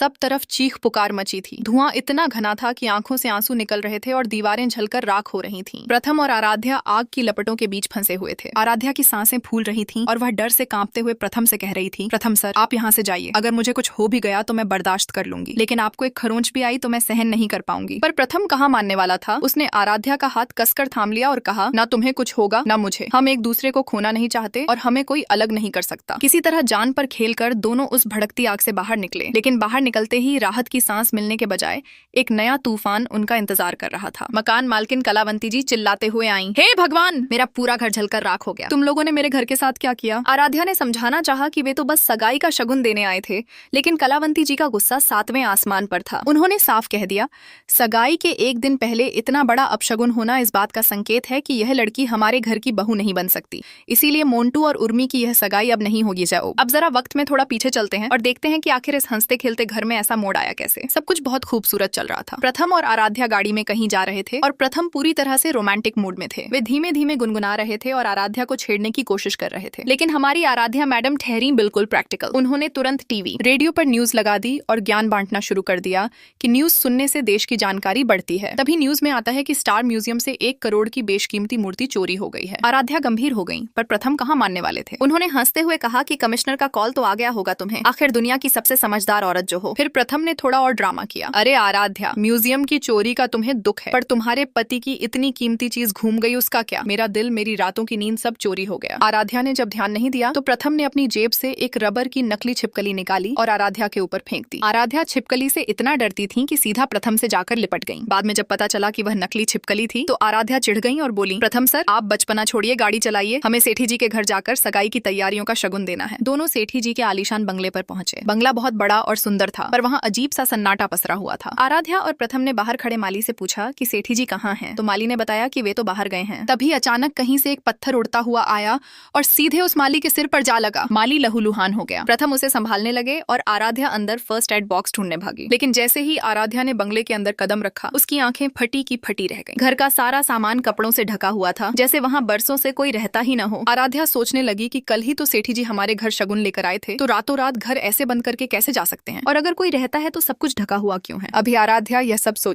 सब तरफ चीख पुकार मची थी। धुआं इतना घना था कि आंखों से आंसू निकल रहे थे और दीवारें जलकर राख हो रही थीं। प्रथम और आराध्या आग की लपटों के बीच फंसे हुए थे। आराध्या की सांसें फूल रही थीं और वह डर से कांपते हुए प्रथम से कह रही थी, प्रथम सर, आप यहाँ से जाइए। अगर मुझे कुछ हो भी गया तो मैं बर्दाश्त कर लूंगी, लेकिन आपको एक खरोंच भी आई तो मैं सहन नहीं कर पाऊंगी। पर प्रथम कहाँ मानने वाला था। उसने आराध्या का हाथ कसकर थाम लिया और कहा, ना तुम्हें कुछ होगा ना मुझे। हम एक दूसरे को खोना नहीं चाहते और हमें कोई अलग नहीं कर सकता। किसी तरह जान पर खेलकर दोनों उस भड़कती आग से बाहर निकले, लेकिन बाहर निकलते ही राहत की सांस मिलने के बजाय एक नया तूफान उनका इंतजार कर रहा था। मकान मालकिन कलावंती जी चिल्लाते हुए आई, हे भगवान, मेरा पूरा घर जलकर राख हो गया। तुम लोगों ने मेरे घर के साथ क्या किया? आराध्या ने समझाना चाहा कि वे तो बस सगाई का शगुन देने आए थे, लेकिन कलावंती जी का गुस्सा 7वें आसमान पर था। उन्होंने साफ कह दिया, सगाई के एक दिन पहले इतना बड़ा अपशगुन होना इस बात का संकेत है कि यह लड़की हमारे घर की बहू नहीं बन सकती। इसीलिए मोंटू और उर्मी की यह सगाई अब नहीं होगी। जाओ। अब जरा वक्त में थोड़ा पीछे चलते हैं और देखते हैं कि आखिर इस हंसते खेलते घर में ऐसा मोड़ आया कैसे। सब कुछ बहुत खूबसूरत चल रहा था। प्रथम और आराध्या गाड़ी में कहीं जा रहे थे और प्रथम पूरी तरह से रोमांटिक मूड में थे। वे धीमे धीमे गुनगुना रहे थे और आराध्या को छेड़ने की कोशिश कर रहे थे, लेकिन हमारी आराध्या मैडम ठहरी बिल्कुल प्रैक्टिकल। उन्होंने तुरंत टीवी रेडियो पर न्यूज लगा दी और ज्ञान बांटना शुरू कर दिया कि न्यूज सुनने से देश की जानकारी बढ़ती है। तभी न्यूज में आता है कि स्टार म्यूजियम से 1 करोड़ की बेशकीमती मूर्ति चोरी हो गई है। आराध्या गंभीर हो गई, पर प्रथम कहाँ मानने वाले थे। उन्होंने हंसते हुए कहा कि कमिश्नर का कॉल तो आ गया होगा तुम्हें, आखिर दुनिया की सबसे समझदार औरत जो हो। फिर प्रथम ने थोड़ा और ड्रामा किया, अरे आराध्या, म्यूजियम की चोरी का तुम्हें दुख है, पर तुम्हारे पति की इतनी कीमती चीज घूम गई उसका क्या? मेरा दिल, मेरी रातों की नींद सब चोरी हो गया। आराध्या ने जब ध्यान नहीं दिया तो प्रथम ने अपनी जेब से एक रबर की नकली छिपकली निकाली और आराध्या के ऊपर फेंक दी। आराध्या छिपकली से इतना डरती थी कि सीधा प्रथम से जाकर लिपट गई। बाद में जब पता चला कि वह नकली छिपकली थी तो आराध्या चिढ़ गई और बोली, प्रथम सर, आप बचपना छोड़िए, गाड़ी चलाइए, हमें सेठी जी के घर जाकर सगाई की तैयारियों का शगुन देना है। दोनों सेठी जी के आलीशान बंगले पर पहुंचे। बंगला बहुत बड़ा और सुंदर था, पर वहाँ अजीब सा सन्नाटा पसरा हुआ था। आराध्या और प्रथम ने बाहर खड़े माली से पूछा कि सेठी जी कहाँ हैं? तो माली ने बताया कि वे तो बाहर गए हैं। तभी अचानक कहीं से एक पत्थर उड़ता हुआ आया और सीधे उस माली के सिर पर जा लगा। माली लहूलुहान हो गया। प्रथम उसे संभालने लगे और आराध्या अंदर फर्स्ट एड बॉक्स ढूंढने भागी, लेकिन जैसे ही आराध्या ने बंगले के अंदर कदम रखा उसकी आंखें फटी की फटी रह गईं। घर का सारा सामान कपड़ों से ढका हुआ था, जैसे वहाँ बरसों से कोई रहता ही न हो। आराध्या सोचने लगी कि कल ही तो सेठी जी हमारे घर शगुन लेकर आए थे, तो रातों रात घर ऐसे बंद करके कैसे जा सकते हैं, और अगर कोई रहता है तो सब कुछ ढका हुआ क्यों है? अभी आराध्या यह सब सोच